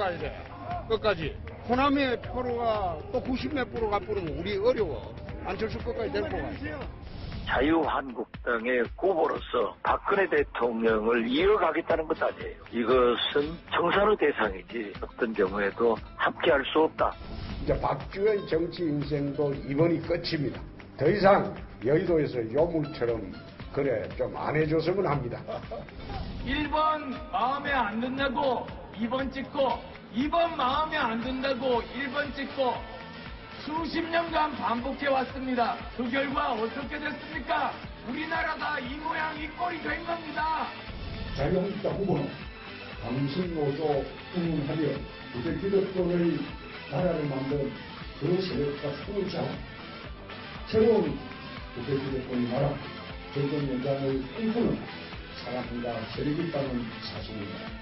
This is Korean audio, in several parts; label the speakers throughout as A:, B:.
A: 가야 돼. 끝까지. 호남의 프로가 또 90몇 프로가 뿌리면 우리 어려워. 안철수 끝까지 데리고 가야 돼.
B: 자유한국당의 후보로서 박근혜 대통령을 이어가겠다는 것 아니에요. 이것은 청산의 대상이지 어떤 경우에도 함께할 수 없다.
A: 이제 박주현 정치 인생도 이번이 끝입니다. 더 이상 여의도에서 요물처럼 그래 좀 안 해줬으면 합니다.
C: 1번 마음에 안 든다고 2번 찍고 2번 마음에 안 든다고 1번 찍고 수십 년간 반복해왔습니다. 그 결과 어떻게 됐습니까? 우리나라가 이 모양 이 꼴이 된 겁니다.
D: 자유한국당 후보는 당신노조 운운하며 우리 기득권의 나라를 만든 그 세력과 손을 잡아 새로운 우리 기득권의 나라 정권 연장을 꿈꾸는 사람과 세력이 있다는 사실입니다.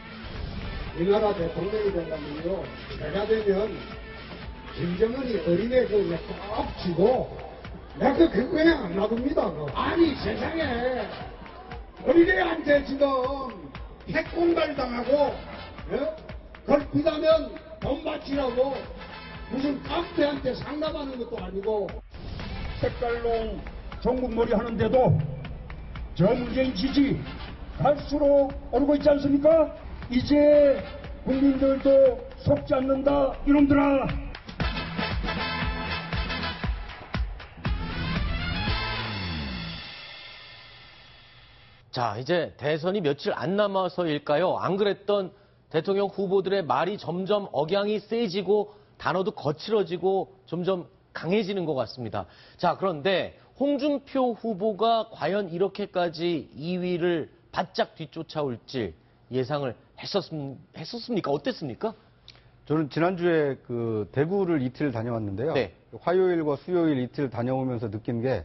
A: 이 나라 대통령이 된다면요. 제가 되면 김정은이 어린애 그냥 꼭 쥐고 내가 그거 그냥 안 놔둡니다. 아니 세상에 어린애한테 지금 핵공갈 당하고 걸핏하면 돈 바치라고 무슨 깡패한테 상담하는 것도 아니고
D: 색깔로 전국놀이 하는데도 저 문재인 지지 갈수록 오르고 있지 않습니까? 이제 국민들도 속지 않는다 이놈들아.
E: 자, 이제 대선이 며칠 안 남아서일까요? 안 그랬던 대통령 후보들의 말이 점점 억양이 세지고 단어도 거칠어지고 점점 강해지는 것 같습니다. 자, 그런데 홍준표 후보가 과연 이렇게까지 2위를 바짝 뒤쫓아올지 예상을 했었습니까? 어땠습니까?
F: 저는 지난주에 그 대구를 이틀 다녀왔는데요. 네. 화요일과 수요일 이틀 다녀오면서 느낀 게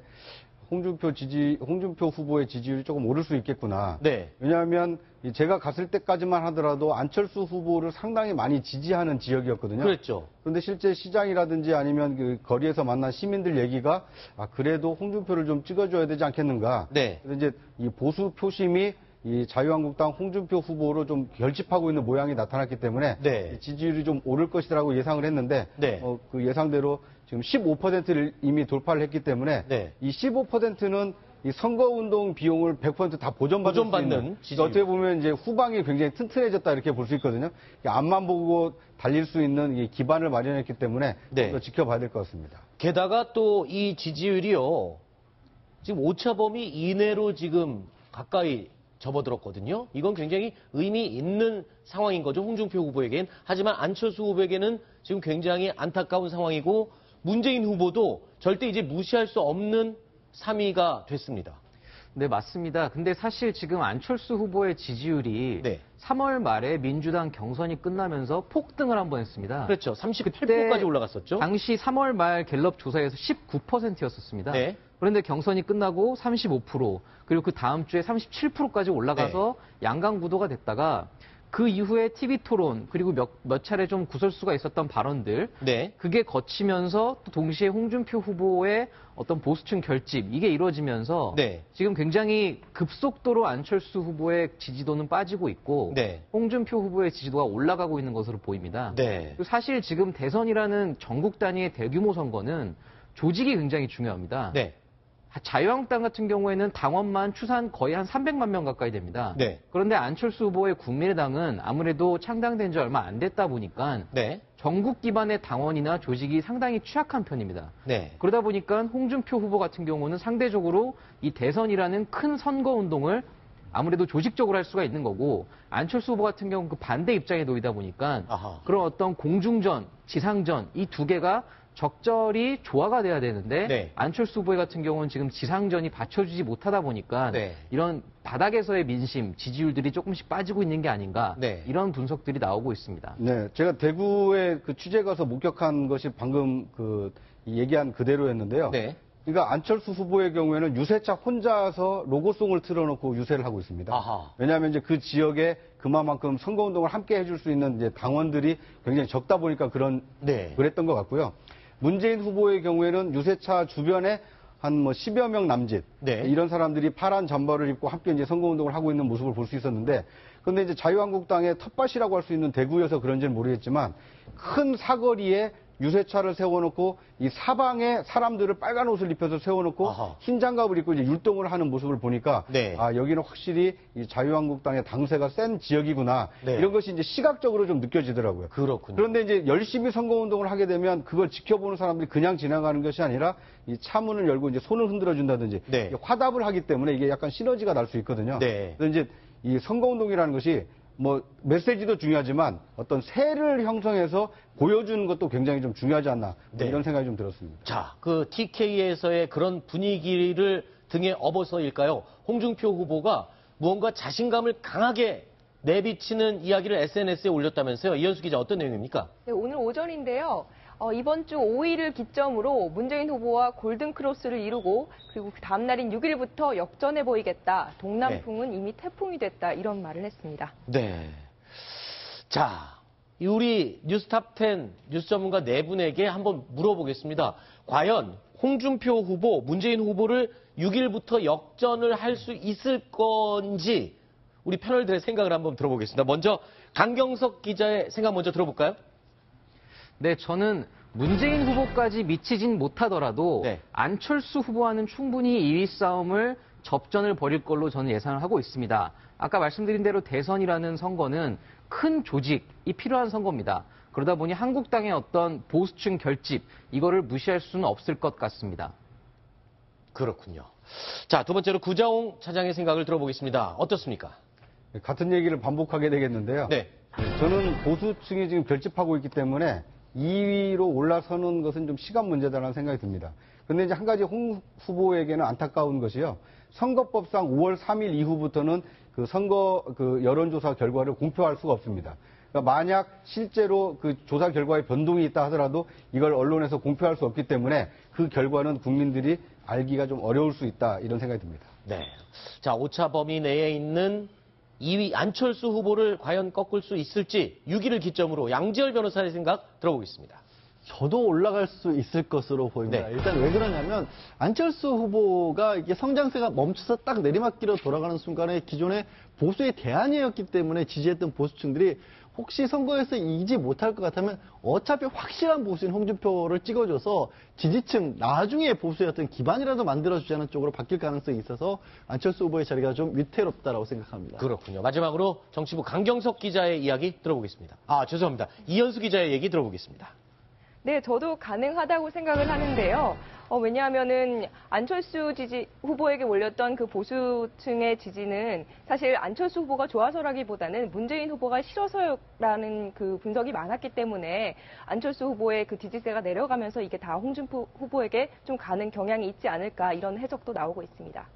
F: 홍준표 후보의 지지율이 조금 오를 수 있겠구나. 네. 왜냐하면 제가 갔을 때까지만 하더라도 안철수 후보를 상당히 많이 지지하는 지역이었거든요.
E: 그랬죠.
F: 그런데 실제 시장이라든지 아니면 그 거리에서 만난 시민들 얘기가 그래도 홍준표를 좀 찍어줘야 되지 않겠는가. 네. 그래서 이제 이 보수 표심이 이 자유한국당 홍준표 후보로 좀 결집하고 있는 모양이 나타났기 때문에 네. 지지율이 좀 오를 것이라고 예상을 했는데 네. 그 예상대로 지금 15%를 이미 돌파를 했기 때문에 네. 이 15%는 이 선거운동 비용을 100% 다 보전받는 어떻게 보면 이제 후방이 굉장히 튼튼해졌다 이렇게 볼 수 있거든요. 앞만 보고 달릴 수 있는 이 기반을 마련했기 때문에 네. 더 지켜봐야 될 것 같습니다.
E: 게다가 또 이 지지율이요. 지금 오차범위 이내로 지금 가까이 접어들었거든요. 이건 굉장히 의미 있는 상황인 거죠. 홍준표 후보에겐. 하지만 안철수 후보에게는 지금 굉장히 안타까운 상황이고 문재인 후보도 절대 이제 무시할 수 없는 3위가 됐습니다.
G: 네, 맞습니다. 근데 사실 지금 안철수 후보의 지지율이 네. 3월 말에 민주당 경선이 끝나면서 폭등을 한번 했습니다.
E: 그렇죠. 38%까지 올라갔었죠.
G: 당시 3월 말 갤럽 조사에서 19%였었습니다. 네. 그런데 경선이 끝나고 35%, 그리고 그 다음 주에 37%까지 올라가서 네. 양강 구도가 됐다가 그 이후에 TV 토론, 그리고 몇 차례 좀 구설수가 있었던 발언들, 네. 그게 거치면서 또 동시에 홍준표 후보의 어떤 보수층 결집, 이게 이루어지면서 네. 지금 굉장히 급속도로 안철수 후보의 지지도는 빠지고 있고 네. 홍준표 후보의 지지도가 올라가고 있는 것으로 보입니다. 네. 사실 지금 대선이라는 전국 단위의 대규모 선거는 조직이 굉장히 중요합니다. 네. 자유한국당 같은 경우에는 당원만 추산 거의 한 300만 명 가까이 됩니다. 네. 그런데 안철수 후보의 국민의당은 아무래도 창당된 지 얼마 안 됐다 보니까 네. 전국 기반의 당원이나 조직이 상당히 취약한 편입니다. 네. 그러다 보니까 홍준표 후보 같은 경우는 상대적으로 이 대선이라는 큰 선거 운동을 아무래도 조직적으로 할 수가 있는 거고 안철수 후보 같은 경우는 그 반대 입장에 놓이다 보니까 아하. 그런 어떤 공중전, 지상전 이 두 개가 적절히 조화가 돼야 되는데 네. 안철수 후보 같은 경우는 지금 지상전이 받쳐주지 못하다 보니까 네. 이런 바닥에서의 민심, 지지율들이 조금씩 빠지고 있는 게 아닌가 네. 이런 분석들이 나오고 있습니다.
F: 네, 제가 대구에 그 취재 가서 목격한 것이 방금 그 얘기한 그대로였는데요. 네. 그러니까 안철수 후보의 경우에는 유세차 혼자서 로고송을 틀어놓고 유세를 하고 있습니다. 아하. 왜냐하면 이제 그 지역에 그만큼 선거운동을 함께 해줄 수 있는 이제 당원들이 굉장히 적다 보니까 그랬던 것 같고요. 문재인 후보의 경우에는 유세차 주변에 한 뭐 10여 명 남짓 네. 이런 사람들이 파란 잠바를 입고 함께 이제 선거운동을 하고 있는 모습을 볼 수 있었는데 그런데 이제 자유한국당의 텃밭이라고 할 수 있는 대구여서 그런지는 모르겠지만 큰 사거리에 유세차를 세워놓고 이 사방에 사람들을 빨간 옷을 입혀서 세워놓고
E: 아하.
F: 흰 장갑을 입고 이제 율동을 하는 모습을 보니까
E: 네.
F: 아 여기는 확실히 이 자유한국당의 당세가 센 지역이구나
E: 네.
F: 이런 것이 이제 시각적으로 좀 느껴지더라고요.
E: 그렇군요.
F: 그런데 이제 열심히 선거운동을 하게 되면 그걸 지켜보는 사람들이 그냥 지나가는 것이 아니라 이 차문을 열고 이제 손을 흔들어 준다든지
E: 네.
F: 화답을 하기 때문에 이게 약간 시너지가 날 수 있거든요.
E: 네.
F: 그래서 이제 이 선거운동이라는 것이 뭐 메시지도 중요하지만 어떤 세를 형성해서 보여주는 것도 굉장히 좀 중요하지 않나
E: 네.
F: 이런 생각이 좀 들었습니다.
E: 자, 그 TK에서의 그런 분위기를 등에 업어서일까요? 홍준표 후보가 무언가 자신감을 강하게 내비치는 이야기를 SNS에 올렸다면서요. 이현수 기자 어떤 내용입니까?
H: 네, 오늘 오전인데요. 이번 주 5일을 기점으로 문재인 후보와 골든크로스를 이루고 그리고 그 다음 날인 6일부터 역전해 보이겠다. 동남풍은 이미 태풍이 됐다. 이런 말을 했습니다.
E: 네. 자, 우리 뉴스탑10 뉴스 전문가 네 분에게 한번 물어보겠습니다. 과연 홍준표 후보, 문재인 후보를 6일부터 역전을 할 수 있을 건지 우리 패널들의 생각을 한번 들어보겠습니다. 먼저 강경석 기자의 생각 먼저 들어볼까요?
G: 네, 저는 문재인 후보까지 미치진 못하더라도
E: 네.
G: 안철수 후보와는 충분히 2위 싸움을 접전을 벌일 걸로 저는 예상을 하고 있습니다. 아까 말씀드린 대로 대선이라는 선거는 큰 조직이 필요한 선거입니다. 그러다 보니 한국당의 어떤 보수층 결집, 이거를 무시할 수는 없을 것 같습니다.
E: 그렇군요. 자, 두 번째로 구자홍 차장의 생각을 들어보겠습니다. 어떻습니까?
F: 같은 얘기를 반복하게 되겠는데요.
E: 네.
F: 저는 보수층이 지금 결집하고 있기 때문에 2위로 올라서는 것은 좀 시간 문제다라는 생각이 듭니다. 그런데 이제 한 가지 홍 후보에게는 안타까운 것이요. 선거법상 5월 3일 이후부터는 그 선거 그 여론조사 결과를 공표할 수가 없습니다. 그러니까 만약 실제로 그 조사 결과에 변동이 있다 하더라도 이걸 언론에서 공표할 수 없기 때문에 그 결과는 국민들이 알기가 좀 어려울 수 있다 이런 생각이 듭니다.
E: 네. 자, 오차 범위 내에 있는 2위 안철수 후보를 과연 꺾을 수 있을지 6일을 기점으로 양지열 변호사의 생각 들어보겠습니다.
I: 저도 올라갈 수 있을 것으로 보입니다.
E: 네.
I: 일단 왜 그러냐면 안철수 후보가 이게 성장세가 멈춰서 딱 내리막길로 돌아가는 순간에 기존의 보수의 대안이었기 때문에 지지했던 보수층들이 혹시 선거에서 이기지 못할 것 같으면 어차피 확실한 보수인 홍준표를 찍어줘서 지지층 나중에 보수의 어떤 기반이라도 만들어주자는 쪽으로 바뀔 가능성이 있어서 안철수 후보의 자리가 좀 위태롭다라고 생각합니다.
E: 그렇군요. 마지막으로 정치부 강경석 기자의 이야기 들어보겠습니다. 아, 죄송합니다. 이현수 기자의 얘기 들어보겠습니다.
H: 네, 저도 가능하다고 생각을 하는데요. 왜냐하면은 안철수 후보에게 올렸던 그 보수층의 지지는 사실 안철수 후보가 좋아서라기보다는 문재인 후보가 싫어서라는 그 분석이 많았기 때문에 안철수 후보의 그 지지세가 내려가면서 이게 다 홍준표 후보에게 좀 가는 경향이 있지 않을까 이런 해석도 나오고 있습니다.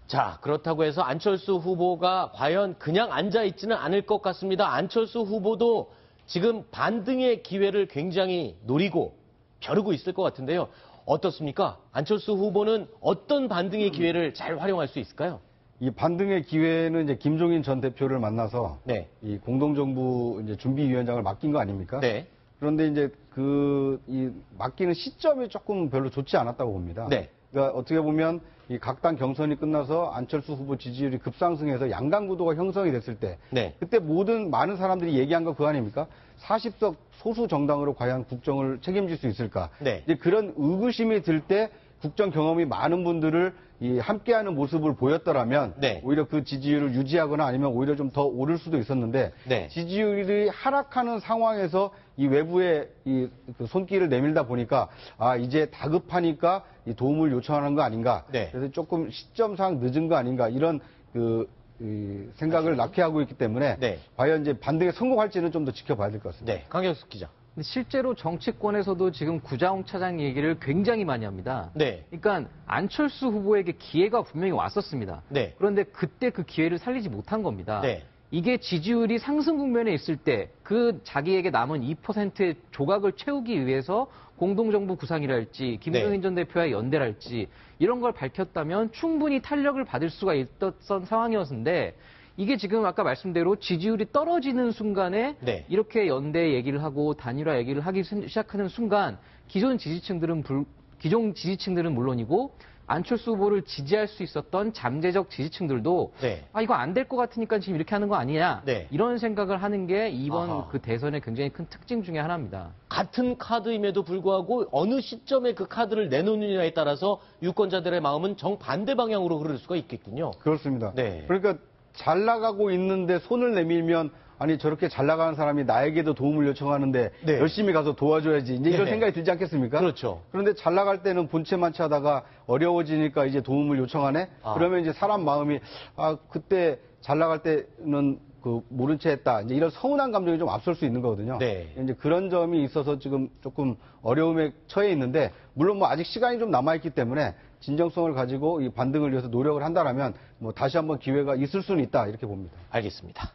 E: 자, 그렇다고 해서 안철수 후보가 과연 그냥 앉아있지는 않을 것 같습니다. 안철수 후보도 지금 반등의 기회를 굉장히 노리고 벼르고 있을 것 같은데요. 어떻습니까? 안철수 후보는 어떤 반등의 기회를 잘 활용할 수 있을까요?
F: 이 반등의 기회는 이제 김종인 전 대표를 만나서
E: 네.
F: 이 공동정부 이제 준비위원장을 맡긴 거 아닙니까?
E: 네.
F: 그런데 이제 이 맡기는 시점이 조금 별로 좋지 않았다고 봅니다.
E: 네.
F: 그러니까 어떻게 보면 이 각 당 경선이 끝나서 안철수 후보 지지율이 급상승해서 양강 구도가 형성이 됐을 때
E: 네.
F: 그때 많은 사람들이 얘기한 거 그거 아닙니까? 40석 소수 정당으로 과연 국정을 책임질 수 있을까?
E: 네.
F: 이제 그런 의구심이 들 때 국정 경험이 많은 분들을 함께하는 모습을 보였더라면
E: 네.
F: 오히려 그 지지율을 유지하거나 아니면 오히려 좀 더 오를 수도 있었는데
E: 네.
F: 지지율이 하락하는 상황에서 이 외부에 그 손길을 내밀다 보니까 이제 다급하니까 이 도움을 요청하는 거 아닌가?
E: 네.
F: 그래서 조금 시점상 늦은 거 아닌가? 이런 이 생각을 낳게 하고 있기 때문에
E: 네.
F: 과연 이제 반등에 성공할지는 좀 더 지켜봐야 될 것 같습니다.
E: 네. 강경숙 기자.
G: 근데 실제로 정치권에서도 지금 구자홍 차장 얘기를 굉장히 많이 합니다.
E: 네.
G: 그러니까 안철수 후보에게 기회가 분명히 왔었습니다.
E: 네.
G: 그런데 그때 그 기회를 살리지 못한 겁니다.
E: 네.
G: 이게 지지율이 상승 국면에 있을 때 그 자기에게 남은 2%의 조각을 채우기 위해서 공동정부 구상이랄지 김종인
E: 네.
G: 전 대표와의 연대랄지 이런 걸 밝혔다면 충분히 탄력을 받을 수가 있었던 상황이었는데 이게 지금 아까 말씀대로 지지율이 떨어지는 순간에
E: 네.
G: 이렇게 연대 얘기를 하고 단일화 얘기를 하기 시작하는 순간 기존 지지층들은 기존 지지층들은 물론이고 안철수 후보를 지지할 수 있었던 잠재적 지지층들도 이거 안 될 것 같으니까 지금 이렇게 하는 거 아니냐 이런 생각을 하는 게 이번 그 대선의 굉장히 큰 특징 중에 하나입니다.
E: 같은 카드임에도 불구하고 어느 시점에 그 카드를 내놓느냐에 따라서 유권자들의 마음은 정반대 방향으로 흐를 수가 있겠군요.
F: 그렇습니다. 그러니까 잘 나가고 있는데 손을 내밀면 아니 저렇게 잘 나가는 사람이 나에게도 도움을 요청하는데 열심히 가서 도와줘야지 이제 이런 생각이 들지 않겠습니까?
E: 그렇죠.
F: 그런데 잘 나갈 때는 본체만치 하다가 어려워지니까 이제 도움을 요청하네. 그러면 이제 사람 마음이 그때 잘 나갈 때는 그 모른 채 했다. 이제 이런 서운한 감정이 좀 앞설 수 있는 거거든요. 이제 그런 점이 있어서 지금 조금 어려움에 처해 있는데 물론 뭐 아직 시간이 좀 남아 있기 때문에 진정성을 가지고 이 반등을 위해서 노력을 한다라면 뭐 다시 한번 기회가 있을 수는 있다 이렇게 봅니다.
E: 알겠습니다.